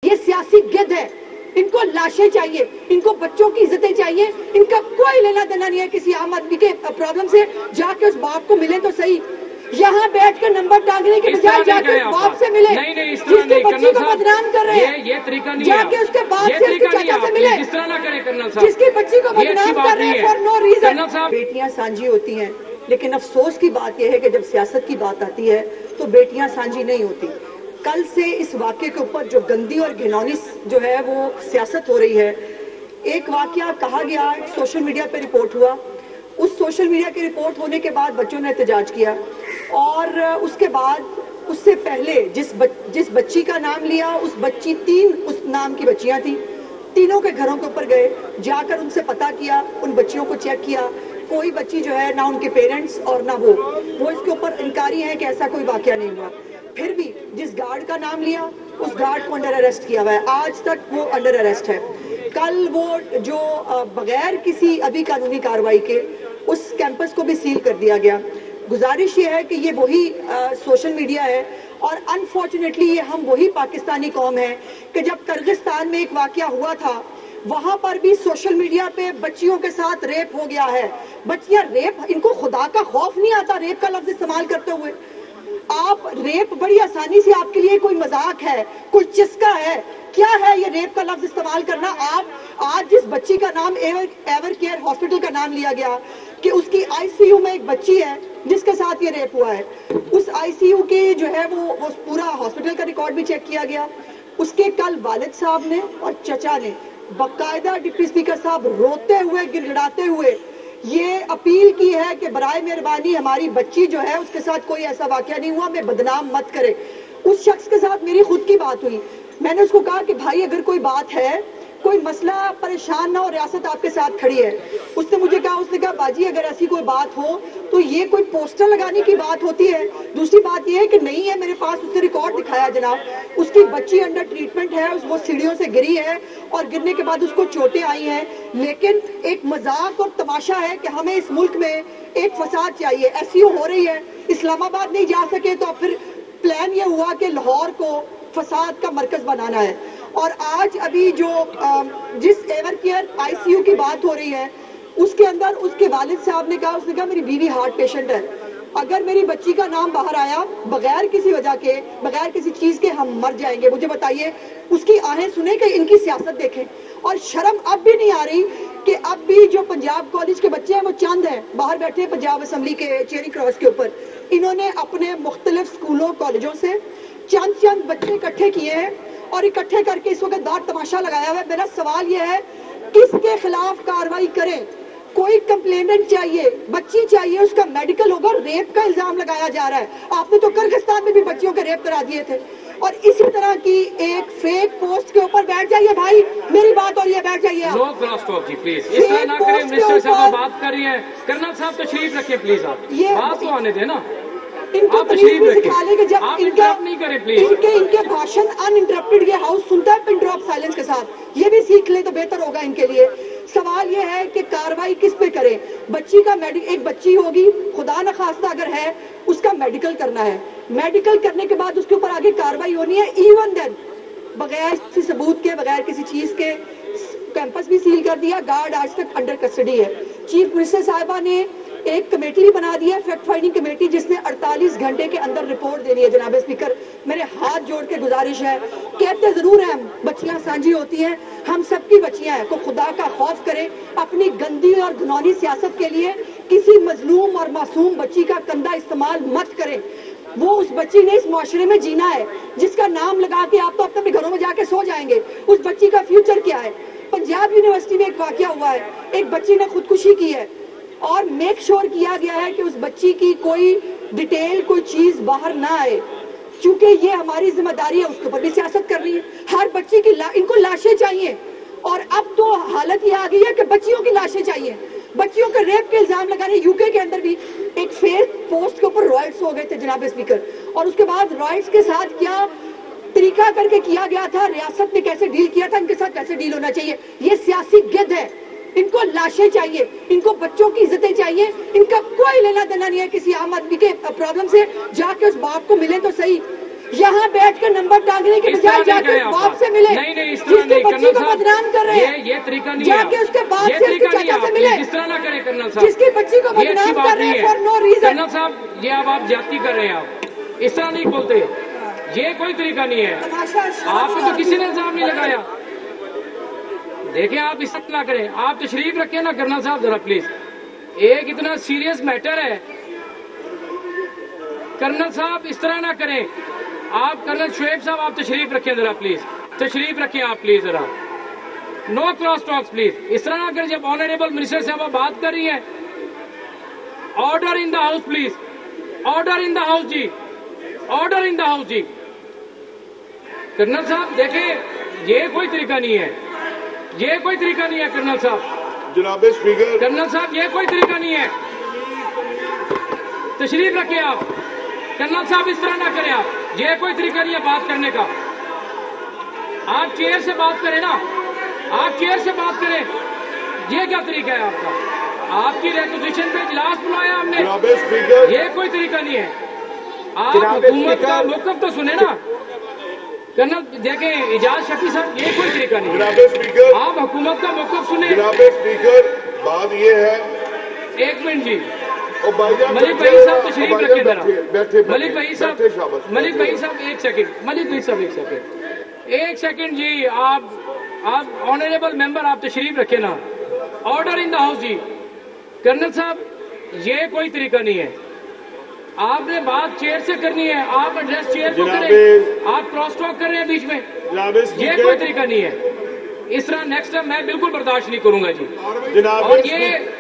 یہ سیاسی گد ہے، ان کو لاشیں چاہیے، ان کو بچوں کی عزتیں چاہیے، ان کا کوئی لینا دینا نہیں ہے کسی عام آدمی کے پرابلم سے۔ جا کے اس باپ کو ملے تو صحیح، یہاں بیٹھ کر نمبر ٹانگنے کے بجائے جا کے اس باپ سے ملے جس کے بچی کو بدنام کر رہے ہیں، یہ طریقہ نہیں جا کے اس کے باپ سے اس کے چاچا سے ملے جس طرح نہ کریں کرنل صاحب، جس کی بچی کو بدنام کر رہے ہیں فار نو ریزن۔ کرنل صاحب، بیٹیاں سانجی ہوتی ہیں، لیکن افسوس کی بات یہ ہے کہ جب سیاست کی بات آتی ہے تو بیٹیاں سانجی نہیں ہوتی۔ کل سے اس واقعے کے اوپر جو گندی اور گھنونی جو ہے وہ سیاست ہو رہی ہے، ایک واقعہ کہا گیا، سوشل میڈیا پہ رپورٹ ہوا، اس سوشل میڈیا کی رپورٹ ہونے کے بعد بچوں نے احتجاج کیا، اور اس کے بعد اس سے پہلے جس بچی کا نام لیا، اس بچی 3 اس نام کی بچیاں تھیں، تینوں کے گھروں کے اوپر گئے، جا کر ان سے پتہ کیا، ان بچیوں کو چیک کیا، کوئی بچی جو ہے نہ ان کے پیرنٹس اور نہ وہ اس کے اوپر انکاری ہیں کہ ایسا کوئی واقعہ نہیں ہوا۔ پھر بھی جس گارڈ کا نام لیا اس گارڈ کو انڈر اریسٹ کیا ہوا ہے، آج تک وہ انڈر اریسٹ ہے۔ کل وہ جو بغیر کسی ابھی قانونی کارروائی کے اس کیمپس کو بھی سیل کر دیا گیا۔ گزارش یہ ہے کہ یہ وہی سوشل میڈیا ہے، اور انفارچونیٹلی یہ ہم وہی پاکستانی قوم ہیں کہ جب کرغزستان میں ایک واقعہ ہوا تھا وہاں پر بھی سوشل میڈیا پہ بچیوں کے ساتھ ریپ ہو گیا ہے۔ بچیاں ریپ، ان کو خدا کا خوف نہیں آتا ریپ کا لفظ استعمال کرتے ہوئے؟ آپ ریپ بڑی آسانی سے آپ کے لیے کوئی مذاق ہے، کوئی چسکا ہے، کیا ہے یہ ریپ کا لفظ استعمال کرنا؟ آپ آج جس بچی کا نام ایور کیئر ہاسپٹل کا نام لیا گیا کہ اس کی آئی سی یو میں ایک بچی ہے جس کے ساتھ یہ ریپ ہوا ہے، اس آئی سی یو کے جو ہے وہ پورا ہاسپٹل کا ریکارڈ بھی چیک کیا گیا، اس کے کل والد صاحب نے اور چچا نے باقاعدہ ڈپٹی اسپیکر صاحب روتے ہوئے گڑگڑاتے ہوئے یہ اپیل کی ہے کہ برائے مہربانی ہماری بچی جو ہے اس کے ساتھ کوئی ایسا واقعہ نہیں ہوا، ہمیں بدنام مت کرے۔ اس شخص کے ساتھ میری خود کی بات ہوئی، میں نے اس کو کہا کہ بھائی اگر کوئی بات ہے، کوئی مسئلہ، پریشان نہ ہو، ریاست آپ کے ساتھ کھڑی ہے۔ اس نے مجھے کہا باجی اگر ایسی کوئی بات ہو تو یہ کوئی پوسٹر لگانے کی بات ہوتی ہے؟ دوسری بات یہ ہے کہ نہیں ہے میرے پاس، اس نے ریکارڈ دکھایا جناب، اس کی بچی انڈر ٹریٹمنٹ ہے، وہ سیڑھیوں سے گری ہے اور گرنے کے بعد اس کو چوٹیں آئی ہیں، لیکن ایک مذاق اور تماشا ہے کہ ہمیں اس ملک میں ایک فساد چاہیے، ایسی ہو رہی ہے، اسلام آباد نہیں جا سکے تو پھر پلان یہ ہوا کہ لاہور کو فساد کا مرکز بنانا ہے۔ اور آج ابھی جو جس Evercare I C U کی بات ہو رہی ہے اس کے اندر اس کے والد صاحب نے کہا میری بیوی ہارٹ پیشنٹ ہے، اگر میری بچی کا نام باہر آیا بغیر کسی وجہ کے، بغیر کسی چیز کے، ہم مر جائیں گے۔ مجھے بتائیے اس کی آہیں سنیں کہ ان کی سیاست دیکھیں، اور شرم اب بھی نہیں آ رہی کہ اب بھی جو پنجاب کالج کے بچے ہیں وہ چند ہیں باہر بیٹھے ہیں پنجاب اسمبلی کے چیرنگ کراس کے اوپر، انہوں نے اپنے مختلف سکولوں کالجوں سے چند بچے اکٹھے کیے ہیں اور اکٹھے کر کے اس وقت دار تماشا لگایا ہوا ہے۔ میرا سوال یہ ہے کس کے خلاف کارروائی کریں؟ کوئی کمپلیننٹ چاہیے، بچی چاہیے، اس کا میڈیکل ہوگا، ریپ کا الزام لگایا جا رہا ہے۔ آپ نے تو کرغزستان میں بھی بچیوں کے ریپ کرا دیے تھے، اور اسی طرح کی ایک فیک پوسٹ کے اوپر بیٹھ جائیے بھائی، میری بات اور یہ بیٹھ جائیے آپ۔ نو کراس ٹاک جی پلیز، اس طرح نہ کریں، منسٹر صاحب بات کر رہی ہیں، کرنل صاحب تشریف رکھیں پلیز، آپ بات تو آنے دیں نا، ان کو تمیز بھی سکھا لیں کہ جب ان کے بھاشن ان انٹرپٹڈ یہ ہاؤس سنتا ہے پن ڈراپ سائلنس کے ساتھ، یہ بھی سیکھ لیں تو بہتر ہوگا ان کے لیے۔ سوال یہ ہے کہ کارروائی کس پہ کریں؟ بچی کا ایک بچی ہوگی، خدا نخواستہ اگر ہے، اس کا میڈیکل کرنا ہے، میڈیکل کرنے کے بعد اس کے اوپر آگے کارروائی ہونی ہے، ایون دین بغیر کسی ثبوت کے، بغیر کسی چیز کے کیمپس بھی سیل کر دیا، گارڈ آج تک انڈر کسٹڈی ہے۔ چیف منسٹر صاحبہ نے ایک کمیٹی بھی بنا دی ہے، فیکٹ فائنڈنگ کمیٹی، جس نے 48 گھنٹے کے اندر رپورٹ دینی ہے۔ جناب اسپیکر میرے ہاتھ جوڑ کے گزارش ہے، کہتے ضرور ہیں ہم بچیاں سانجی ہوتی ہیں، ہم سب کی بچیاں ہیں، کو خدا کا خوف کریں، اپنی گندی اور گھنونی سیاست کے لیے کسی مظلوم اور معصوم بچی کا کندھا استعمال مت کریں۔ وہ اس بچی نے اس معاشرے میں جینا ہے جس کا نام لگا کے آپ تو اپنے گھروں میں جا کے سو جائیں گے، اس بچی کا فیوچر کیا ہے؟ پنجاب یونیورسٹی میں ایک واقعہ ہوا ہے، ایک بچی نے خودکشی کی ہے، اور میک شور کیا گیا ہے کہ اس بچی کی کوئی ڈیٹیل، کوئی چیز باہر نہ آئے، چونکہ یہ ہماری ذمہ داری ہے اس کے اوپر بھی سیاست کر رہی ہے۔ ہر بچی کی ان کو لاشیں چاہیے، اور اب تو حالت یہ آ گئی ہے کہ بچیوں کی لاشیں چاہیے، بچیوں کے ریپ کے الزام لگانے۔ یو کے اندر بھی ایک فیک پوسٹ کے اوپر رائٹس ہو گئے تھے جناب اسپیکر، اور اس کے بعد رائٹس کے ساتھ کیا طریقہ کر کے کیا گیا تھا، ریاست نے کیسے ڈیل کیا تھا، ان کے ساتھ کیسے ڈیل ہونا چاہیے، یہ سیاسی گد ہے۔ ان کو لاشیں چاہیے، ان کو بچوں کی عزتیں چاہیے، ان کا کوئی لینا دینا نہیں ہے کسی عام آدمی کے پرابلم سے۔ جا کے اس باپ کو ملیں تو صحیح، یہاں بیٹھ کر نمبر ٹانگنے کے بجائے جا کے باپ سے ملے. نہیں اس طرح نہیں بچی کو بدنام کر رہے ہیں, یہ طریقہ نہیں جا کے اس کے باپ سے اس کے چاچا سے ملے. اس طرح نہ کریں کرنل صاحب, جس کی بچی کو بدنام کر رہے ہیں فار نو ریزن. کرنل صاحب یہ اب آپ زیادتی کر رہے ہیں, آپ اس طرح نہیں بولتے, یہ کوئی طریقہ نہیں ہے. آپ کو تو کسی نے الزام نہیں لگایا. دیکھیں آپ اس طرح نہ کریں, آپ تشریف رکھیں نا کرنل صاحب ذرا پلیز. ایک اتنا سیریس میٹر ہے کرنل صاحب, اس طرح نہ کریں. آپ کرنل شعیب صاحب آپ تشریف رکھیں ذرا پلیز, تشریف رکھیں آپ پلیز ذرا. نو کراس ٹاکس پلیز, اس طرح نہ کریں. جب آنریبل منسٹر صاحب بات کر رہی ہیں, order in the house please, order in the house جی, آرڈر ان دا ہاؤس جی. کرنل صاحب دیکھیں یہ کوئی طریقہ نہیں ہے, یہ کوئی طریقہ نہیں ہے کرنل صاحب. جناب اسپیکر, کرنل صاحب یہ کوئی طریقہ نہیں ہے. تشریف رکھیں آپ. کرنل صاحب اس طرح نہ کریں آپ, یہ کوئی طریقہ نہیں ہے بات کرنے کا. آپ چیئر سے بات کریں نا, آپ چیئر سے بات کریں. یہ کیا طریقہ ہے آپ کا؟ آپ کی ریکوزیشن پہ اجلاس بلایا ہم نے, جناب اسپیکر, یہ کوئی طریقہ نہیں ہے. آپ حکومت کا موقف تو سنیں نا. کرنل دیکھیں اعجاز شفیع صاحب یہ کوئی طریقہ نہیں ہے. جناب اسپیکر, آپ حکومت کا موقف سنیں. جناب اسپیکر, بات یہ ہے. ایک منٹ جی, ملک بھائی صاحب تشریف رکھیں ذرا. ملک بھائی صاحب, ملک بھائی صاحب ایک سیکنڈ, ملک بھائی صاحب ایک سیکنڈ جی. آپ آنریبل ممبر آپ تشریف رکھیں نا. آرڈر ان دا ہاؤس جی. کرنل صاحب یہ کوئی طریقہ نہیں ہے. آپ نے بات چیئر سے کرنی ہے, آپ ایڈریس چیئر کو کریں. آپ کراس ٹاک کر رہے ہیں بیچ میں, یہ کوئی طریقہ نہیں ہے. اس طرح نیکسٹ ٹائم میں بالکل برداشت نہیں کروں گا جی. اور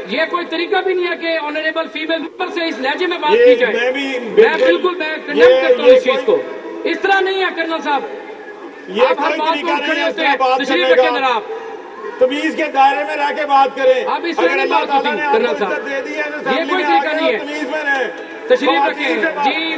یہ کوئی طریقہ بھی نہیں ہے کہ آنریبل فیمیل ممبر سے اس لہجے میں بات کی جائے. میں بالکل میں کنڈیم کرتا ہوں اس چیز کو. اس طرح نہیں ہے کرنل صاحب. آپ ہر بات کو کھڑے ہوتے ہیں. تشریف رکھیں ذرا آپ, تمیز کے دائرے میں رہ کے بات کریں. آپ اس طرح نہیں بات ہوتی کرنل صاحب, یہ کوئی طریقہ نہیں ہے. تشریف رکھیں جی.